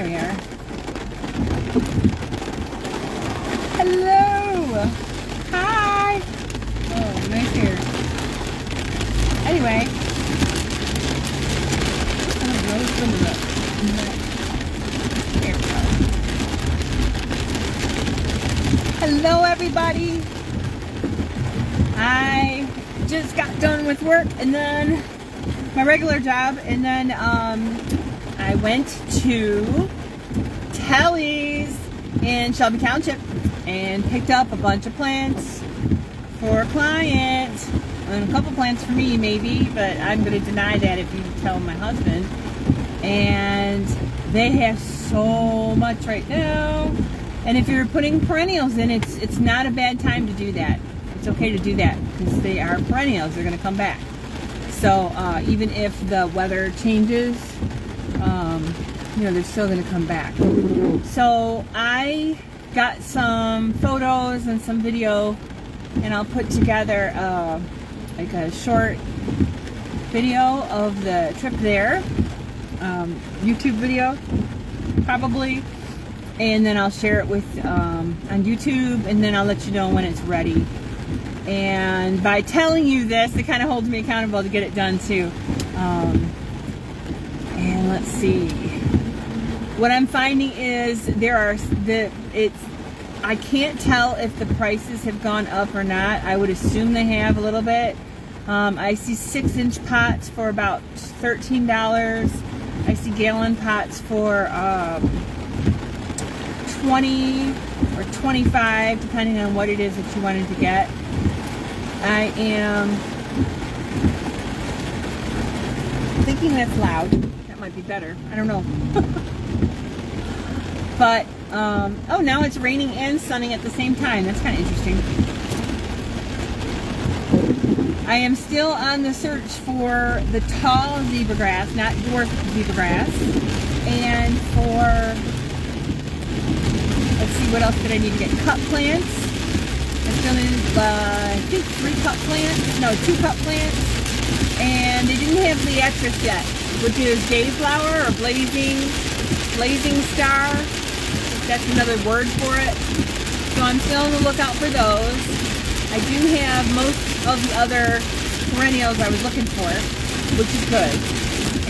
There we are. Hello. Hi. Oh, nice hair. Anyway. There we go. Hello, everybody. I just got done with work and then my regular job, and then I went to Telly's in Shelby Township and picked up a bunch of plants for a client and a couple plants for me maybe, but I'm going to deny that if you tell my husband. And they have so much right now, and if you're putting perennials in, it's not a bad time to do that. It's okay to do that because they are perennials. They're going to come back. So even if the weather changes, they're still going to come back. So I got some photos and some video, and I'll put together like a short video of the trip there, YouTube video probably, and then I'll share it with on YouTube, and then I'll let you know when it's ready. And by telling you this, it kind of holds me accountable to get it done too. And let's see. What I'm finding is I can't tell if the prices have gone up or not. I would assume they have a little bit. I see 6-inch pots for about $13. I see gallon pots for 20 or 25, depending on what it is that you wanted to get. I am thinking that's loud. That might be better. I don't know. But, oh, now it's raining and sunning at the same time. That's kind of interesting. I am still on the search for the tall zebra grass, not dwarf zebra grass. And for, let's see, what else did I need to get? Cup plants. I still need, I think 2 cup plants. And they didn't have Liatris yet, which is Dayflower or blazing star. That's another word for it. So I'm still on the lookout for those. I do have most of the other perennials I was looking for, which is good.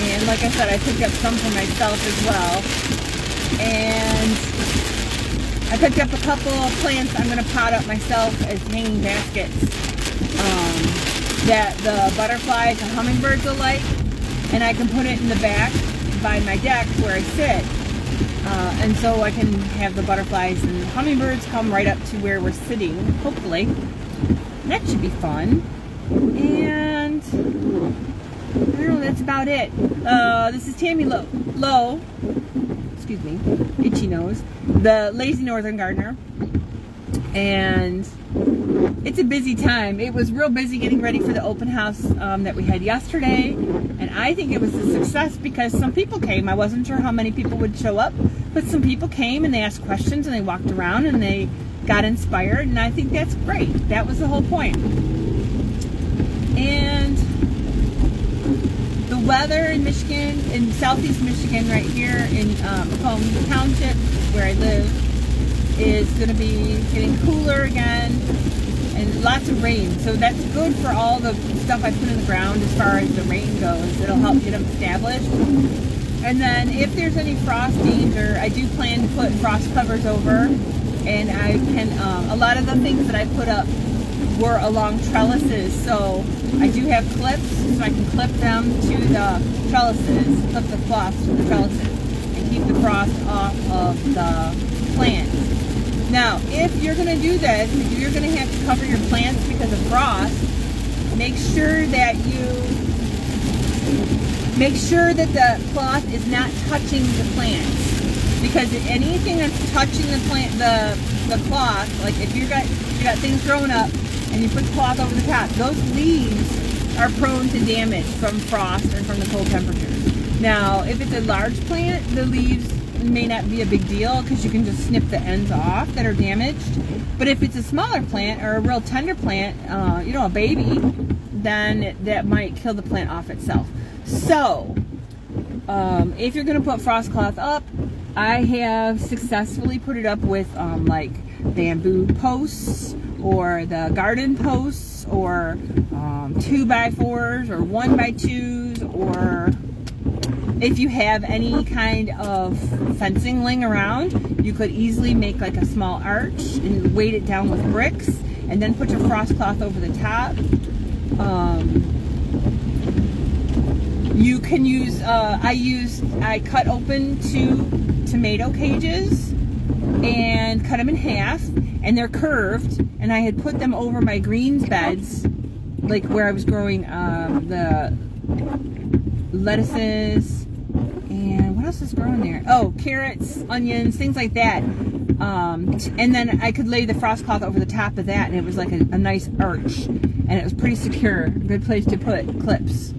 And like I said, I picked up some for myself as well. And I picked up a couple of plants I'm going to pot up myself as hanging baskets that the butterflies and hummingbirds will like. And I can put it in the back by my deck where I sit. And so I can have the butterflies and hummingbirds come right up to where we're sitting, hopefully. That should be fun. And I don't know, that's about it. This is Tammy Lowe. Excuse me, itchy nose. The Lazy Northern Gardener. And it's a busy time. It was real busy getting ready for the open house that we had yesterday. And I think it was a success because some people came. I wasn't sure how many people would show up, but some people came and they asked questions and they walked around and they got inspired, and I think that's great. That was the whole point. And the weather in Michigan, in southeast Michigan right here in Macomb Township where I live, is going to be getting cooler again and lots of rain. So that's good for all the stuff I put in the ground as far as the rain goes. It'll help get them established. And then if there's any frost danger, I do plan to put frost covers over. And I can, a lot of the things that I put up were along trellises. So I do have clips, so I can clip them to the trellises, clip the cloth to the trellises, and keep the frost off of the plants. Now, if you're going to do this, if you're going to have to cover your plants because of frost, make sure that the cloth is not touching the plants. Because anything that's touching the plant, the cloth, like if you got things growing up and you put the cloth over the top, those leaves are prone to damage from frost and from the cold temperatures. Now, if it's a large plant, the leaves may not be a big deal because you can just snip the ends off that are damaged. But if it's a smaller plant or a real tender plant, a baby, then that might kill the plant off itself. So if you're going to put frost cloth up, I have successfully put it up with like bamboo posts or the garden posts or 2x4s or 1x2s, or if you have any kind of fencing laying around, you could easily make like a small arch and weight it down with bricks and then put your frost cloth over the top. You can use, I cut open 2 tomato cages and cut them in half, and they're curved, and I had put them over my greens beds, like where I was growing the lettuces, and what else is growing there? Oh, carrots, onions, things like that. And then I could lay the frost cloth over the top of that, and it was like a nice arch, and it was pretty secure. Good place to put clips.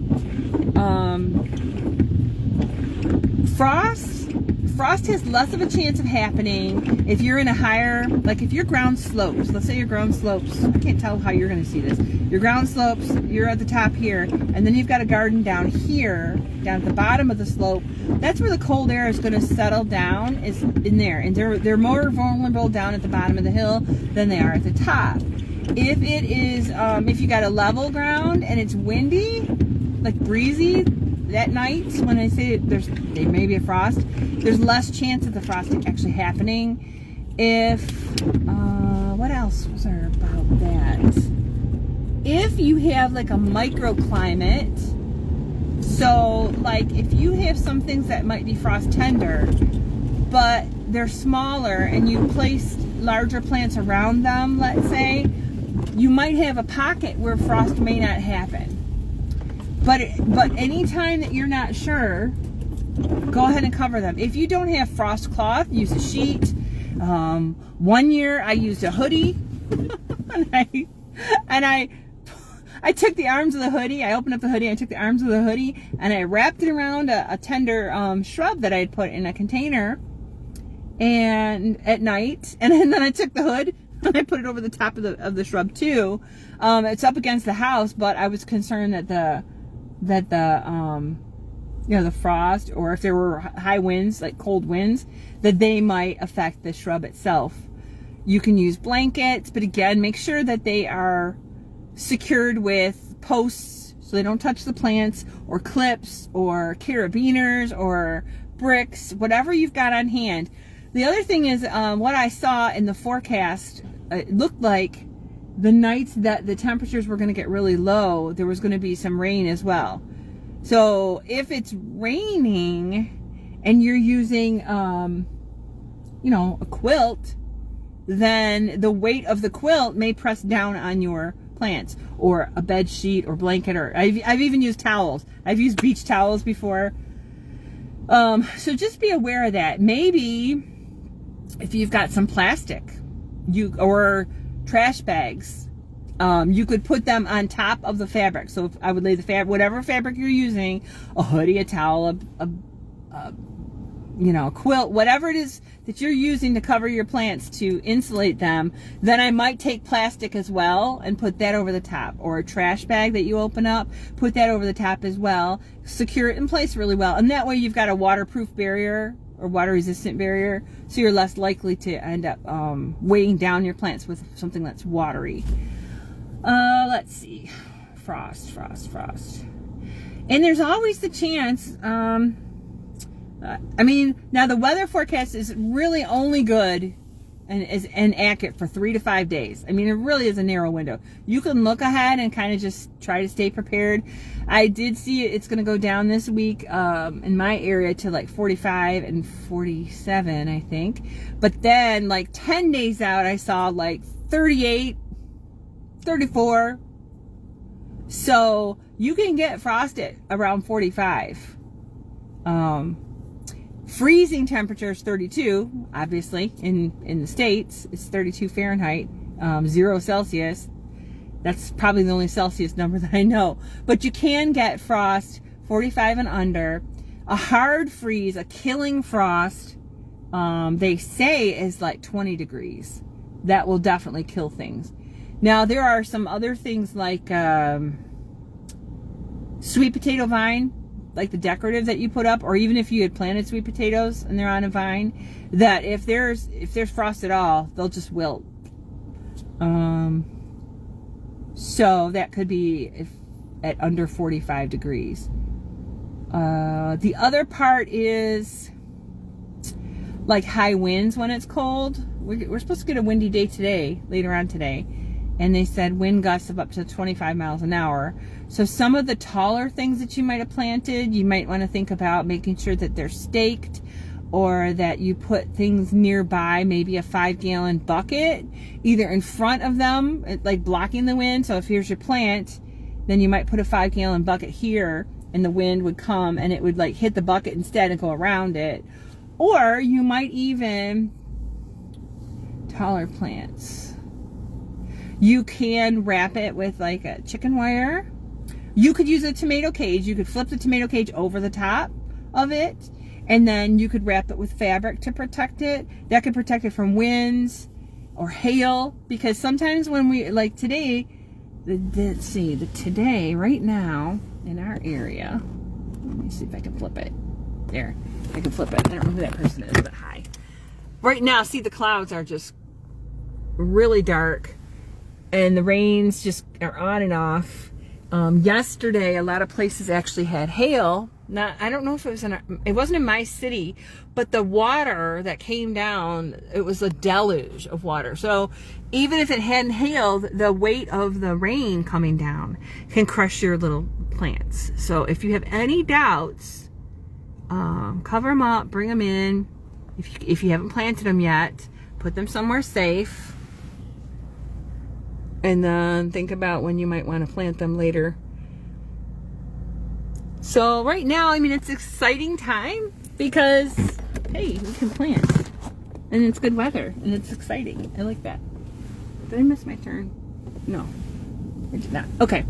Frost has less of a chance of happening if you're in a higher, like if your ground slopes, let's say your ground slopes, I can't tell how you're going to see this. Your ground slopes, you're at the top here, and then you've got a garden down here, down at the bottom of the slope. That's where the cold air is going to settle down, is in there. And they're more vulnerable down at the bottom of the hill than they are at the top. If it is, if you got a level ground and it's windy, like breezy, that night, when I say there may be a frost, there's less chance of the frost actually happening. If, what else was there about that? If you have like a microclimate, so like if you have some things that might be frost tender, but they're smaller and you place larger plants around them, let's say, you might have a pocket where frost may not happen. But anytime that you're not sure, go ahead and cover them. If you don't have frost cloth, use a sheet. One year I used a hoodie, and I took the arms of the hoodie. I opened up the hoodie. I took the arms of the hoodie and I wrapped it around a tender shrub that I had put in a container, and at night, and then I took the hood and I put it over the top of the shrub too. It's up against the house, but I was concerned that the frost, or if there were high winds, like cold winds, that they might affect the shrub itself. You can use blankets, but again, make sure that they are secured with posts so they don't touch the plants, or clips, or carabiners, or bricks, whatever you've got on hand. The other thing is, what I saw in the forecast, it looked like the nights that the temperatures were going to get really low, there was going to be some rain as well. So if it's raining and you're using, a quilt, then the weight of the quilt may press down on your plants, or a bed sheet or blanket, or I've even used towels. I've used beach towels before. So just be aware of that. Maybe if you've got some plastic, or trash bags, you could put them on top of the fabric. So if I would lay the whatever fabric you're using, a hoodie, a towel, a quilt, whatever it is that you're using to cover your plants to insulate them, then I might take plastic as well and put that over the top, or a trash bag that you open up, put that over the top as well, secure it in place really well, and that way you've got a waterproof barrier or water resistant barrier, so you're less likely to end up weighing down your plants with something that's watery. Let's see, frost, and there's always the chance, now the weather forecast is really only good and accurate for 3 to 5 days. I mean, it really is a narrow window. You can look ahead and kind of just try to stay prepared. I did see it's going to go down this week in my area to like 45 and 47, I think. But then like 10 days out, I saw like 38, 34. So you can get frosted around 45. Freezing temperature is 32, obviously, in the States. It's 32 Fahrenheit, 0 Celsius. That's probably the only Celsius number that I know. But you can get frost 45 and under. A hard freeze, a killing frost, they say is like 20 degrees. That will definitely kill things. Now, there are some other things like sweet potato vine. like the decorative that you put up, or even if you had planted sweet potatoes and they're on a vine, that if there's frost at all, they'll just wilt. So that could be at under 45 degrees. The other part is like high winds when it's cold. We're supposed to get a windy day today, later on today. And they said wind gusts of up to 25 miles an hour. So some of the taller things that you might have planted, you might want to think about making sure that they're staked, or that you put things nearby, maybe a 5-gallon bucket, either in front of them, like blocking the wind. So if here's your plant, then you might put a 5-gallon bucket here, and the wind would come and it would like hit the bucket instead and go around it. Or you might even, taller plants, you can wrap it with like a chicken wire. You could use a tomato cage. You could flip the tomato cage over the top of it, and then you could wrap it with fabric to protect it. That could protect it from winds or hail, because sometimes when we, like today, today, right now, in our area, let me see if I can flip it. There, I can flip it. I don't know who that person is, but hi. Right now, see, the clouds are just really dark, and the rains just are on and off. Yesterday, a lot of places actually had hail. I don't know if it wasn't in my city, but the water that came down, it was a deluge of water. So even if it hadn't hailed, the weight of the rain coming down can crush your little plants. So if you have any doubts, cover them up, bring them in. If you haven't planted them yet, put them somewhere safe. And then think about when you might want to plant them later. So right now, I mean, it's an exciting time because, hey, we can plant. And it's good weather. And it's exciting. I like that. Did I miss my turn? No, I did not. Okay.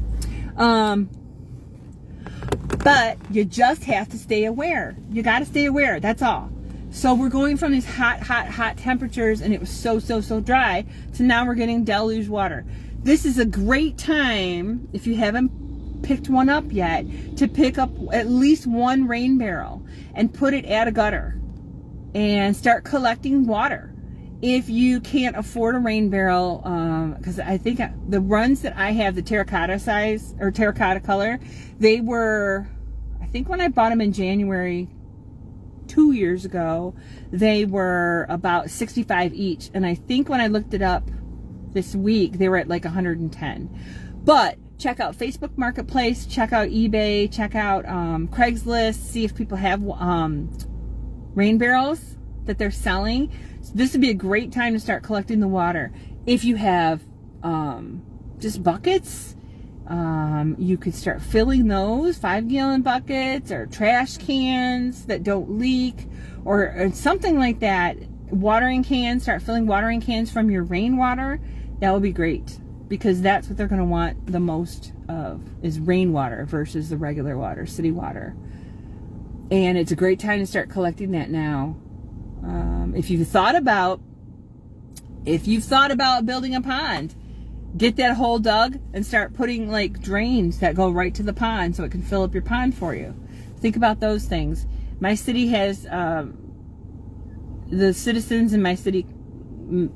But you just have to stay aware. You got to stay aware. That's all. So we're going from these hot temperatures, and it was so dry, to now we're getting deluge water. This is a great time, if you haven't picked one up yet, to pick up at least one rain barrel and put it at a gutter and start collecting water. If you can't afford a rain barrel, because I think the ones that I have, the terracotta size or terracotta color, they were, I think when I bought them in January 2 years ago, they were about $65 each, and I think when I looked it up this week, they were at like 110. But check out Facebook Marketplace, check out eBay, check out Craigslist, see if people have rain barrels that they're selling. So this would be a great time to start collecting the water. If you have just buckets, you could start filling those 5-gallon buckets or trash cans that don't leak, or something like that. Watering cans, start filling watering cans from your rainwater. That would be great, because that's what they're going to want the most of, is rainwater versus the regular water, city water. And it's a great time to start collecting that now. If you've thought about building a pond, get that hole dug and start putting like drains that go right to the pond so it can fill up your pond for you. Think about those things. My city has, the citizens in my city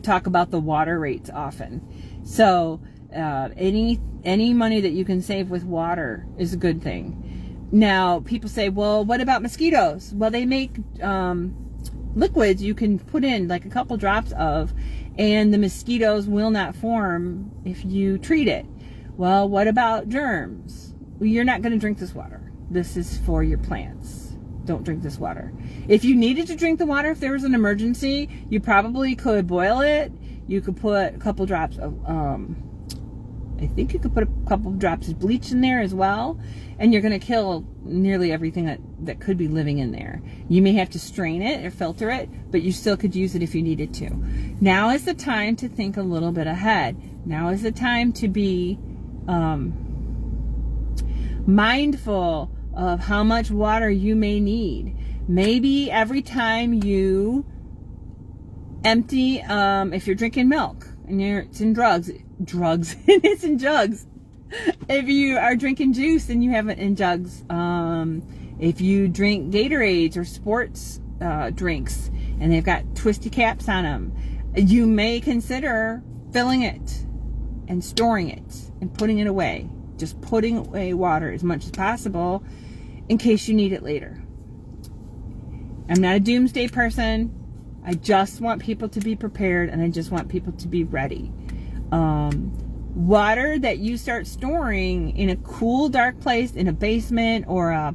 talk about the water rates often. So any money that you can save with water is a good thing. Now, people say, well, what about mosquitoes? Well, they make liquids you can put in like a couple drops of, and the mosquitoes will not form if you treat it. Well, what about germs? Well, you're not going to drink this water. This is for your plants. Don't drink this water. If you needed to drink the water, if there was an emergency, you probably could boil it. You could put a couple drops of, I think you could put a couple of drops of bleach in there as well. And you're going to kill nearly everything that could be living in there. You may have to strain it or filter it, but you still could use it if you needed to. Now is the time to think a little bit ahead. Now is the time to be mindful of how much water you may need. Maybe every time you empty, if you're drinking milk and it's in it's in jugs. If you are drinking juice and you have it in jugs, If you drink Gatorades or sports drinks and they've got twisty caps on them, you may consider filling it and storing it and putting it away. Just putting away water as much as possible in case you need it later. I'm not a doomsday person. I just want people to be prepared, and I just want people to be ready. Water that you start storing in a cool, dark place, in a basement or a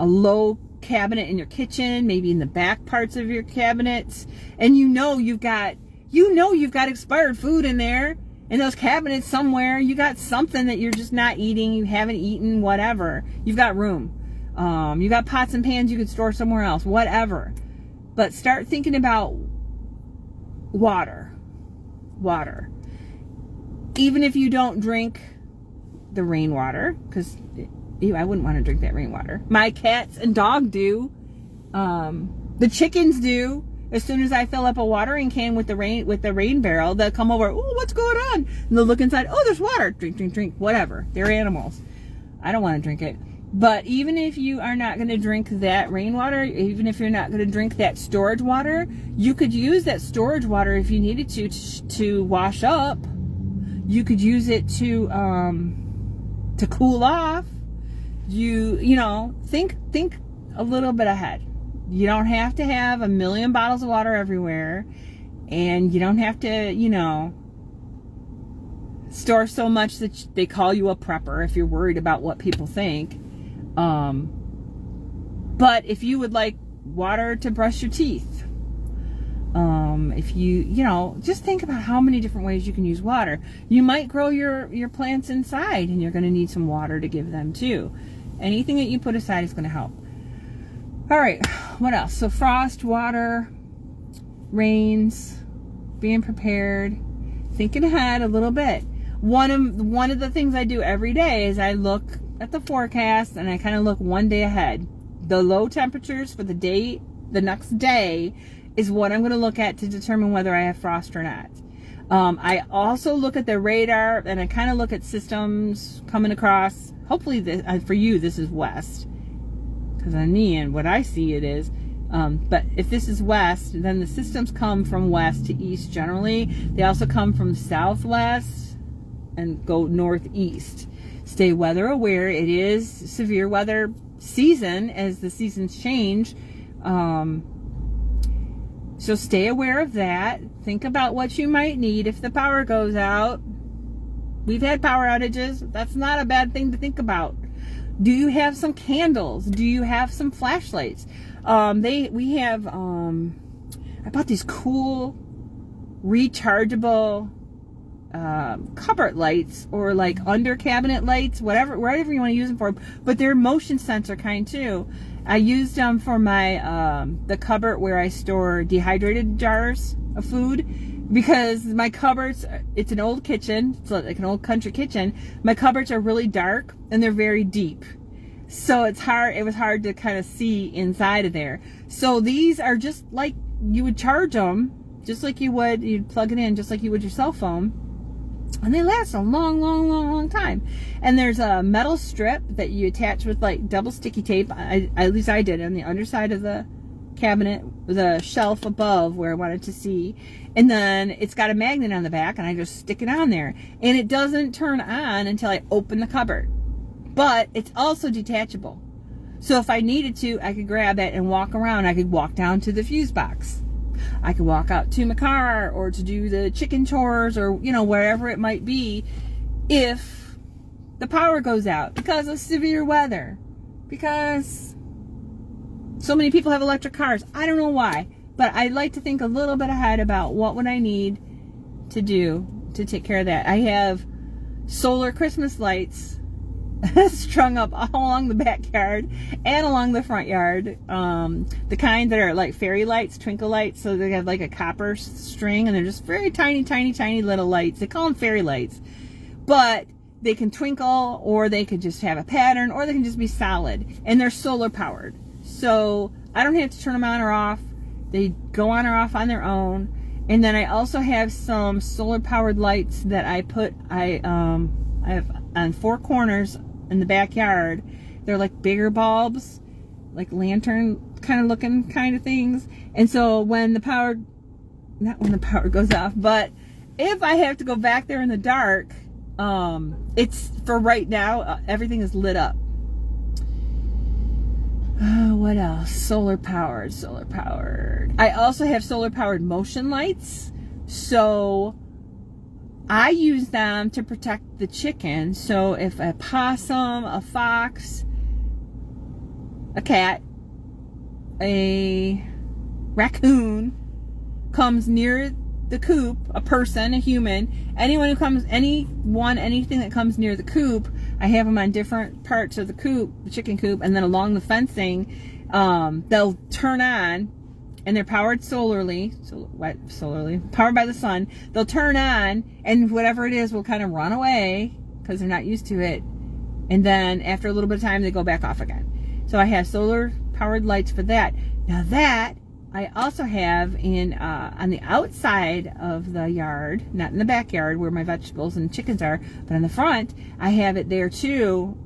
low cabinet in your kitchen, maybe in the back parts of your cabinets, and you know you've got expired food in there, in those cabinets somewhere. You got something that you're just not eating, you haven't eaten, whatever. You've got room. You got pots and pans you could store somewhere else, whatever. But start thinking about water. Even if you don't drink the rainwater, because I wouldn't want to drink that rainwater. My cats and dog do. The chickens do. As soon as I fill up a watering can with the rain barrel, they'll come over. Oh, what's going on? And they'll look inside. Oh, there's water. Drink. Whatever. They're animals. I don't want to drink it. But even if you are not going to drink that rainwater, even if you're not going to drink that storage water, you could use that storage water if you needed to wash up. You could use it to cool off. You know, think a little bit ahead. You don't have to have 1 million bottles of water everywhere, and you don't have to, you know, store so much that they call you a prepper if you're worried about what people think. But if you would like water to brush your teeth, if you know, just think about how many different ways you can use water. You might grow your plants inside, and you're going to need some water to give them too. Anything that you put aside is going to help. All right, what else? So frost, water, rains, being prepared, thinking ahead a little bit. One of the things I do every day is I look at the forecast and I kind of look one day ahead. The low temperatures for the next day is what I'm going to look at to determine whether I have frost or not. I also look at the radar, and I kind of look at systems coming across. Hopefully for you this is west, because on me and what I see it is. But if this is west, then the systems come from west to east generally. They also come from southwest and go northeast. Stay weather aware. It is severe weather season as the seasons change. So stay aware of that. Think about what you might need if the power goes out. We've had power outages. That's not a bad thing to think about. Do you have some candles? Do you have some flashlights? I bought these cool rechargeable cupboard lights, or like under cabinet lights, whatever you want to use them for, but they're motion sensor kind too. I used them for my the cupboard where I store dehydrated jars of food, because my cupboards, it's an old kitchen, it's like an old country kitchen. My cupboards are really dark and they're very deep, so it was hard to kind of see inside of there. So these are just like you would charge them, just like you'd plug it in just like you would your cell phone. And they last a long time. And there's a metal strip that you attach with like double sticky tape. At least I did, on the underside of the cabinet, the shelf above where I wanted to see. And then it's got a magnet on the back, and I just stick it on there. And it doesn't turn on until I open the cupboard. But it's also detachable. So if I needed to, I could grab it and walk around. I could walk down to the fuse box. I could walk out to my car, or to do the chicken chores, or, you know, wherever it might be, if the power goes out because of severe weather, because so many people have electric cars. I don't know why, but I like to think a little bit ahead about what would I need to do to take care of that. I have solar Christmas lights strung up all along the backyard and along the front yard. The kind that are like fairy lights, twinkle lights, so they have like a copper string, and they're just very tiny little lights. They call them fairy lights, but they can twinkle, or they could just have a pattern, or they can just be solid, and they're solar powered. So I don't have to turn them on or off. They go on or off on their own. And then I also have some solar powered lights that I have on 4 corners in the backyard. They're like bigger bulbs, like lantern kind of looking kind of things. And so when the power, not when the power goes off, but if I have to go back there in the dark, it's for right now, everything is lit up. What else? Solar powered. I also have solar powered motion lights. So I use them to protect the chickens. So if a possum, a fox, a cat, a raccoon comes near the coop, a person, a human, anything that comes near the coop, I have them on different parts of the coop, the chicken coop, and then along the fencing, they'll turn on, and they're powered solarly, powered by the sun. They'll turn on, and whatever it is will kind of run away because they're not used to it, and then after a little bit of time, they go back off again. So I have solar powered lights for that. Now that I also have in on the outside of the yard, not in the backyard where my vegetables and chickens are, but on the front, I have it there too.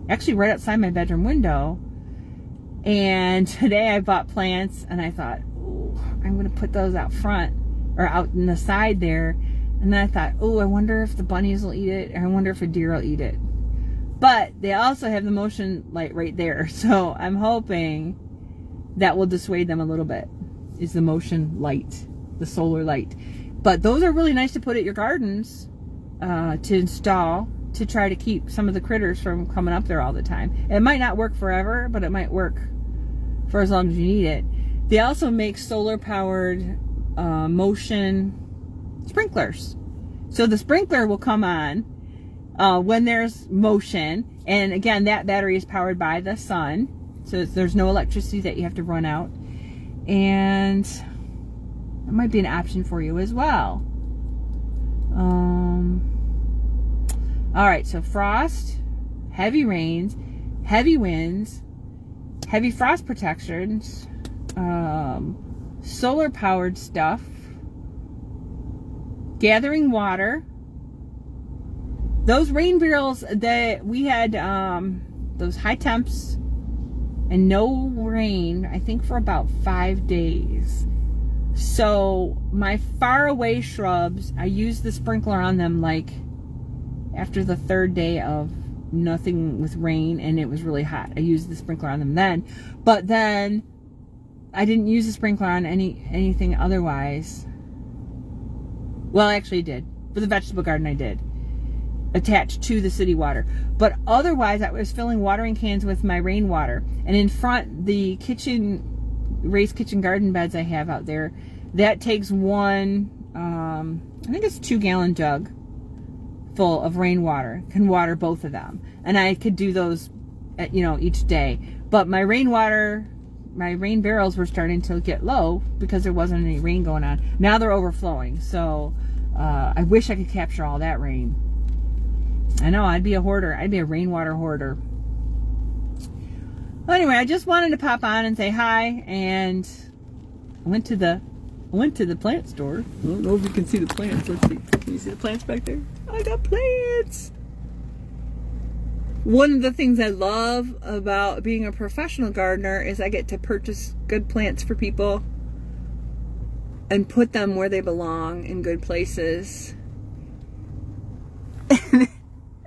Actually, right outside my bedroom window. And today I bought plants, and I thought, oh, I'm going to put those out front or out in the side there. And then I thought, oh, I wonder if the bunnies will eat it, or I wonder if a deer will eat it. But they also have the motion light right there, so I'm hoping that will dissuade them a little bit, is the motion light, the solar light. But those are really nice to put at your gardens, to install, to try to keep some of the critters from coming up there all the time. It might not work forever, but it might work for as long as you need it. They also make solar powered motion sprinklers. So the sprinkler will come on when there's motion, and again, that battery is powered by the sun. So there's no electricity that you have to run out. And that might be an option for you as well. All right, so frost, heavy rains, heavy winds, heavy frost protections, solar powered stuff, gathering water. Those rain barrels that we had, those high temps and no rain, I think for about 5 days. So my far away shrubs, I used the sprinkler on them like after the 3rd day of nothing with rain, and it was really hot. I used the sprinkler on them then, but then I didn't use the sprinkler on anything otherwise. Well, I actually did. For the vegetable garden I did, attached to the city water. But otherwise, I was filling watering cans with my rainwater. And in front, the raised kitchen garden beds I have out there, that takes one, I think it's 2-gallon jug full of rainwater. Can water both of them. And I could do those, each day. But my rain barrels were starting to get low because there wasn't any rain going on. Now they're overflowing. So I wish I could capture all that rain. I know, I'd be a hoarder. I'd be a rainwater hoarder. Well, anyway, I just wanted to pop on and say hi, and I went to the plant store. I don't know if you can see the plants. Let's see. Can you see the plants back there? I got plants. One of the things I love about being a professional gardener is I get to purchase good plants for people and put them where they belong in good places.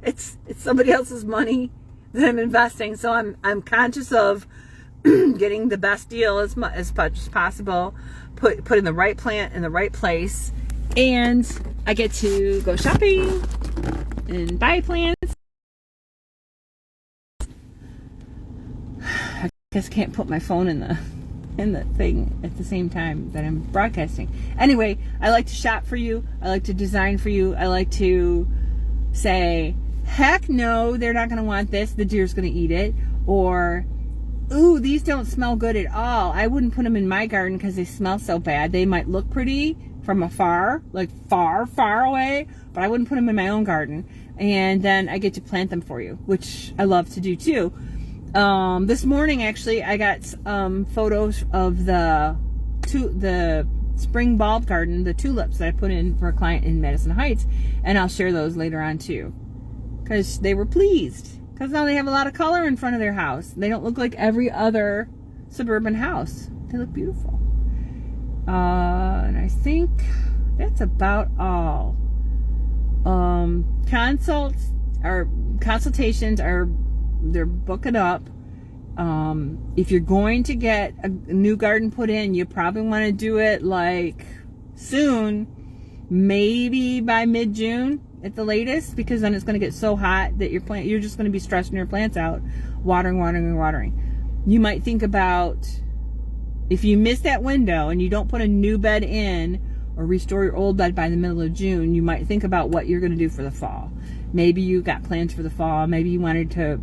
It's somebody else's money that I'm investing, so I'm conscious of getting the best deal as much as possible, putting the right plant in the right place, and I get to go shopping and buy plants. I just can't put my phone in the thing at the same time that I'm broadcasting. Anyway, I like to shop for you. I like to design for you. I like to say, heck no, they're not going to want this. The deer's going to eat it. Or, ooh, these don't smell good at all. I wouldn't put them in my garden because they smell so bad. They might look pretty from afar, like far, far away, but I wouldn't put them in my own garden. And then I get to plant them for you, which I love to do too. This morning, actually, I got photos of the spring bulb garden, the tulips that I put in for a client in Madison Heights, and I'll share those later on too, because they were pleased. Because now they have a lot of color in front of their house. They don't look like every other suburban house. They look beautiful. And I think that's about all. Consultations are, they're booking up. If you're going to get a new garden put in, you probably want to do it like soon, maybe by mid-June at the latest, because then it's going to get so hot that you're just going to be stressing your plants out, watering. You might think about, if you miss that window and you don't put a new bed in or restore your old bed by the middle of June, you might think about what you're going to do for the fall. Maybe you got plans for the fall. Maybe you wanted to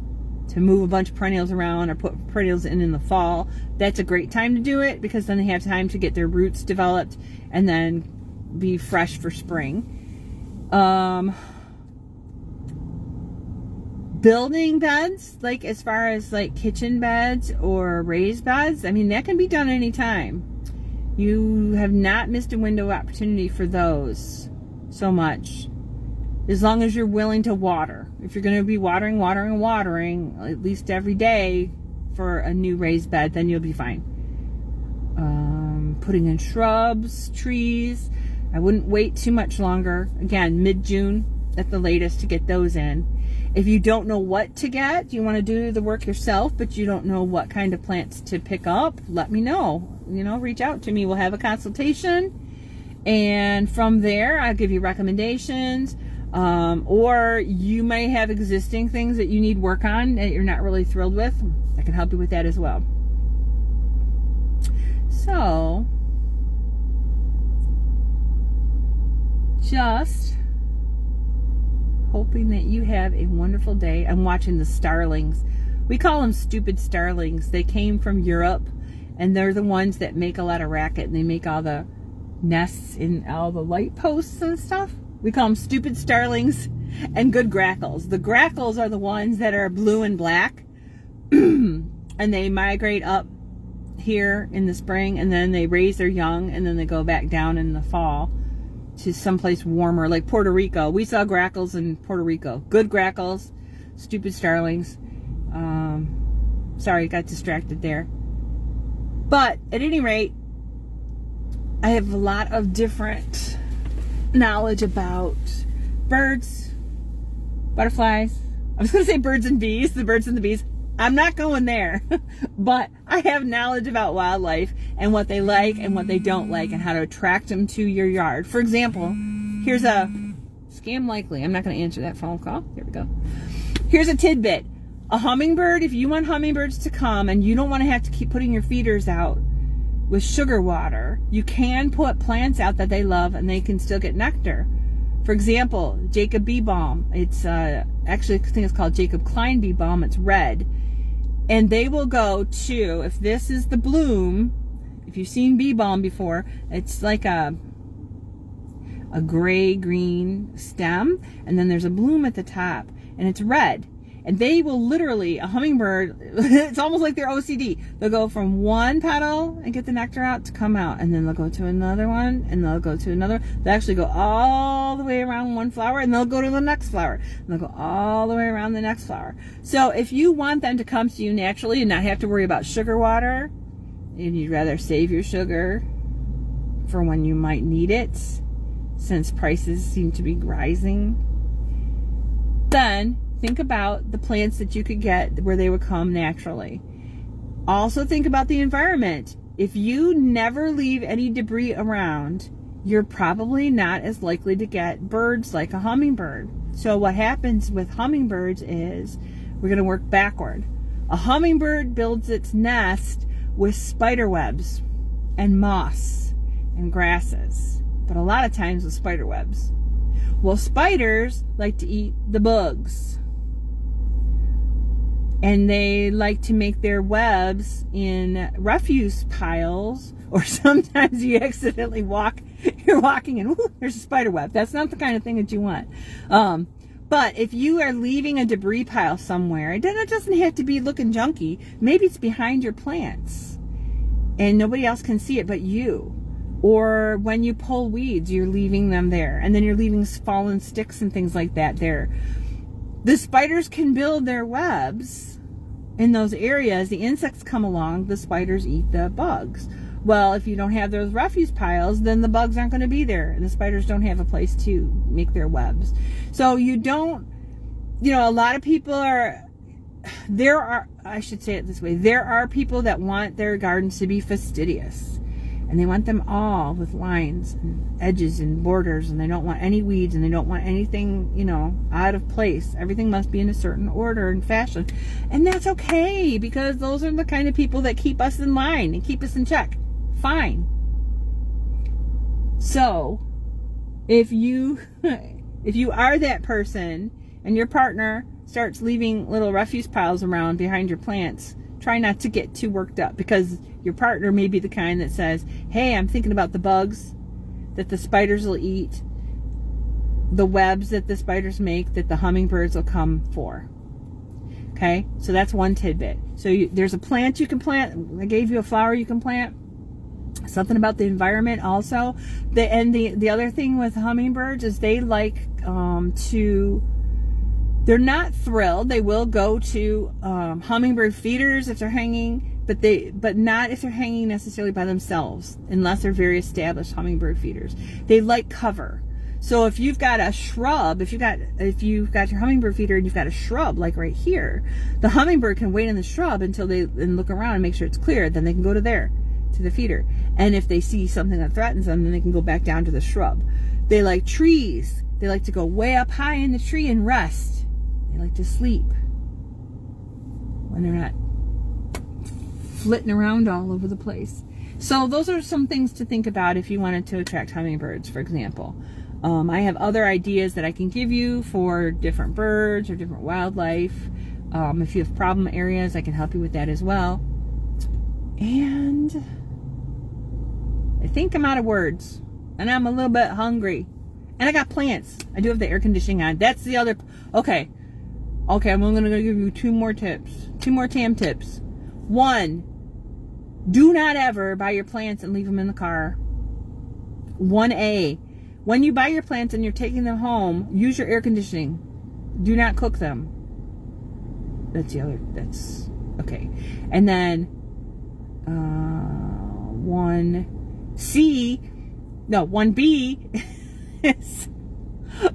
move a bunch of perennials around or put perennials in the fall. That's a great time to do it, because then they have time to get their roots developed and then be fresh for spring. Building beds, like as far as like kitchen beds or raised beds, I mean, that can be done anytime. You have not missed a window of opportunity for those so much, as long as you're willing to water. If you're going to be watering at least every day for a new raised bed, then you'll be fine. Putting in shrubs, trees, I wouldn't wait too much longer. Again, mid-June at the latest to get those in. If you don't know what to get, you want to do the work yourself, but you don't know what kind of plants to pick up, let me know. Reach out to me. We'll have a consultation, and from there I'll give you recommendations. Or you may have existing things that you need work on that you're not really thrilled with. I can help you with that as well. So, just hoping that you have a wonderful day. I'm watching the starlings. We call them stupid starlings. They came from Europe, and they're the ones that make a lot of racket, and they make all the nests in all the light posts and stuff. We call them stupid starlings and good grackles. The grackles are the ones that are blue and black, and they migrate up here in the spring, and then they raise their young, and then they go back down in the fall to someplace warmer, like Puerto Rico. We saw grackles in Puerto Rico. Good grackles, stupid starlings. Sorry, got distracted there. But at any rate, I have a lot of different knowledge about birds, butterflies. I was going to say birds and bees, the birds and the bees. I'm not going there, but I have knowledge about wildlife and what they like and what they don't like and how to attract them to your yard. For example, here's a scam likely. I'm not going to answer that phone call. Here we go. Here's a tidbit. A hummingbird, if you want hummingbirds to come and you don't want to have to keep putting your feeders out with sugar water, you can put plants out that they love and they can still get nectar. For example, Jacob bee balm. It's actually, I think it's called Jacob Klein bee balm. It's red. And they will go to, if this is the bloom, if you've seen bee balm before, it's like a gray-green stem, and then there's a bloom at the top, and it's red. And they will literally, a hummingbird, it's almost like they're OCD. They'll go from one petal and get the nectar out to come out, and then they'll go to another one, and they'll go to another. They'll actually go all the way around one flower, and they'll go to the next flower, and they'll go all the way around the next flower. So if you want them to come to you naturally and not have to worry about sugar water, and you'd rather save your sugar for when you might need it, since prices seem to be rising, then think about the plants that you could get where they would come naturally. Also think about the environment. If you never leave any debris around, you're probably not as likely to get birds like a hummingbird. So what happens with hummingbirds is, we're going to work backward. A hummingbird builds its nest with spider webs and moss and grasses, but a lot of times with spider webs. Well, spiders like to eat the bugs. And they like to make their webs in refuse piles, or sometimes you accidentally you're walking and whoo, there's a spider web. That's not the kind of thing that you want. But if you are leaving a debris pile somewhere, it doesn't have to be looking junky. Maybe it's behind your plants and nobody else can see it but you. Or when you pull weeds, you're leaving them there, and then you're leaving fallen sticks and things like that there. the spiders can build their webs in those areas. The insects come along, the spiders eat the bugs. Well, if you don't have those refuse piles, then the bugs aren't going to be there. And the spiders don't have a place to make their webs. So you don't, a lot of people I should say it this way, there are people that want their gardens to be fastidious. And they want them all with lines and edges and borders, and they don't want any weeds, and they don't want anything, out of place. Everything must be in a certain order and fashion. And that's okay, because those are the kind of people that keep us in line and keep us in check. Fine. So, if you are that person and your partner starts leaving little refuse piles around behind your plants, try not to get too worked up, because your partner may be the kind that says, hey, I'm thinking about the bugs that the spiders will eat, the webs that the spiders make that the hummingbirds will come for. Okay, so that's one tidbit. So there's a plant you can plant. I gave you a flower you can plant. Something about the environment also. The other thing with hummingbirds is they like they're not thrilled. They will go to hummingbird feeders if they're hanging, but not if they're hanging necessarily by themselves, unless they're very established hummingbird feeders. They like cover. So if you've got a shrub, if you've got your hummingbird feeder and you've got a shrub like right here, the hummingbird can wait in the shrub until and look around and make sure it's clear. Then they can go to the feeder. And if they see something that threatens them, then they can go back down to the shrub. They like trees. They like to go way up high in the tree and rest. They like to sleep when they're not flitting around all over the place. So those are some things to think about if you wanted to attract hummingbirds, for example. I have other ideas that I can give you for different birds or different wildlife. If you have problem areas, I can help you with that as well. And I think I'm out of words, and I'm a little bit hungry, and I got plants. I do have the air conditioning on. That's the other. Okay, I'm only going to give you two more TAM tips. 1, do not ever buy your plants and leave them in the car. 1A, when you buy your plants and you're taking them home, use your air conditioning. Do not cook them. That's okay. And then 1B is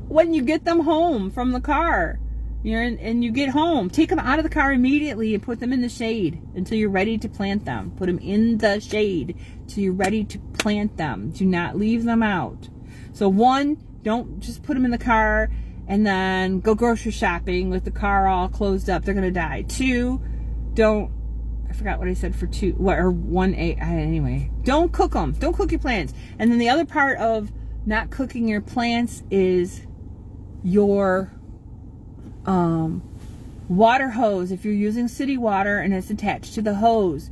when you get them home from the car, and you get home, take them out of the car immediately and put them in the shade until you're ready to plant them. Put them in the shade till you're ready to plant them. Do not leave them out. So 1, don't just put them in the car and then go grocery shopping with the car all closed up. They're going to die. 2, I forgot what I said for 2, or 1A, anyway. Don't cook them. Don't cook your plants. And then the other part of not cooking your plants is your water hose. If you're using city water and it's attached to the hose,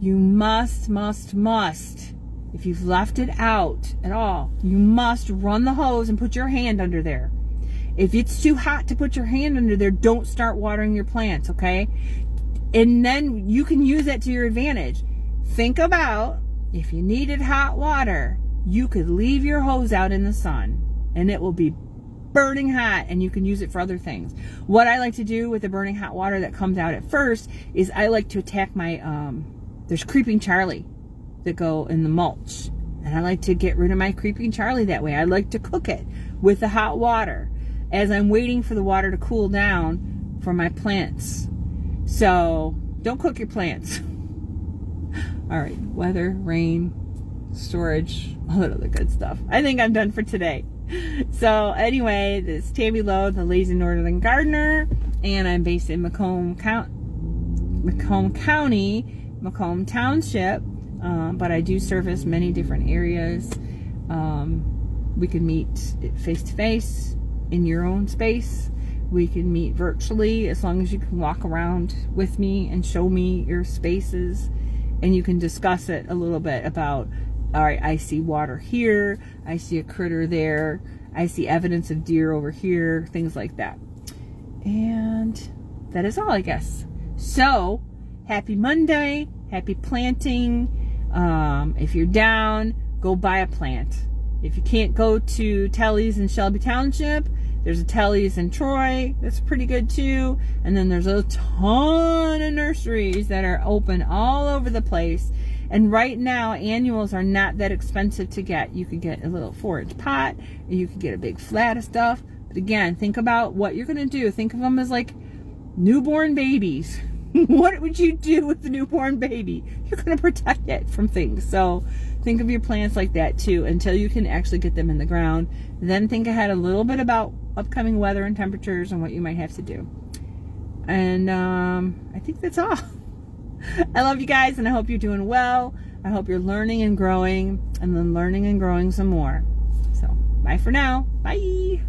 you must, if you've left it out at all, you must run the hose and put your hand under there. If it's too hot to put your hand under there, don't start watering your plants, okay? And then you can use that to your advantage. Think about, if you needed hot water, you could leave your hose out in the sun and it will be burning hot, and you can use it for other things. What I like to do with the burning hot water that comes out at first is I like to attack my, there's creeping Charlie that go in the mulch. And I like to get rid of my creeping Charlie that way. I like to cook it with the hot water as I'm waiting for the water to cool down for my plants. So don't cook your plants. All right, weather, rain, storage, all that other good stuff. I think I'm done for today. So anyway, this is Tammy Lowe, the Lazy Northern Gardener, and I'm based in Macomb County, Macomb Township, but I do service many different areas. We can meet face-to-face in your own space. We can meet virtually, as long as you can walk around with me and show me your spaces, and you can discuss it a little bit about, all right, I see water here, I see a critter there, I see evidence of deer over here, things like that. And that is all, I guess. So, happy Monday, happy planting. If you're down, go buy a plant. If you can't go to Telly's in Shelby Township, There's a Telly's in Troy that's pretty good too. And then there's a ton of nurseries that are open all over the place. And right now, annuals are not that expensive to get. You could get a little 4-inch pot, or you could get a big flat of stuff. But again, think about what you're going to do. Think of them as like newborn babies. What would you do with the newborn baby? You're going to protect it from things. So think of your plants like that too, until you can actually get them in the ground. Then think ahead a little bit about upcoming weather and temperatures and what you might have to do. And I think that's all. I love you guys, and I hope you're doing well. I hope you're learning and growing, and then learning and growing some more. So bye for now. Bye.